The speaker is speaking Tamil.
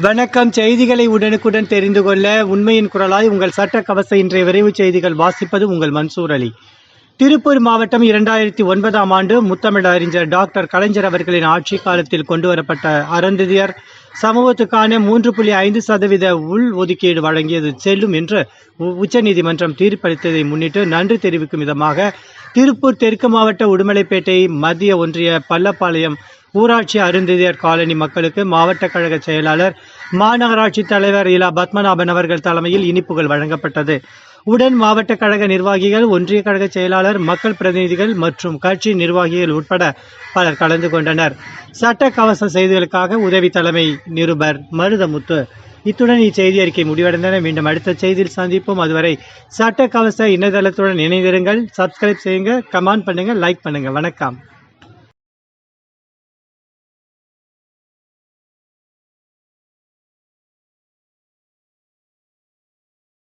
வணக்கம். செய்திகளை உடனுக்குடன் தெரிந்து கொள்ள உண்மையின் குரலாய் உங்கள் சட்ட கவச இன்றைய விரைவு செய்திகள் வாசிப்பது உங்கள் மன்சூர் அலி. திருப்பூர் மாவட்டம் 2009ஆம் ஆண்டு முத்தமிழ் அறிஞர் டாக்டர் கலைஞர் அவர்களின் ஆட்சி காலத்தில் கொண்டுவரப்பட்ட அருந்ததியர் சமூகத்துக்கான 3.5% உள் ஒதுக்கீடு வழங்கியது செல்லும் என்று உச்சநீதிமன்றம் தீர்ப்பளித்ததை முன்னிட்டு நன்றி தெரிவிக்கும் விதமாக திருப்பூர் தெற்கு மாவட்ட உடுமலைப்பேட்டை மத்திய ஒன்றிய பள்ளப்பாளையம் ஊராட்சி அருந்ததியர் காலனி மக்களுக்கு மாவட்ட கழக செயலாளர் மாநகராட்சி தலைவர் இலா பத்மநாபன் அவர்கள் தலைமையில் இனிப்புகள் வழங்கப்பட்டது. உடன் மாவட்ட கழக நிர்வாகிகள், ஒன்றிய கழக செயலாளர், மக்கள் பிரதிநிதிகள் மற்றும் கட்சி நிர்வாகிகள் உட்பட பலர் கலந்து கொண்டனர். சட்ட கவச செய்திகளுக்காக உதவி தலைமை நிருபர் மருதமுத்து. இத்துடன் இச்செய்தி அறிக்கை முடிவடைந்தன. மீண்டும் அடுத்த செய்தியில் சந்திப்போம். அதுவரை சட்ட கவச இணையதளத்துடன் இணைந்திருங்கள். சப்ஸ்கிரைப் செய்யுங்க, கமெண்ட் பண்ணுங்க, லைக் பண்ணுங்க. வணக்கம்.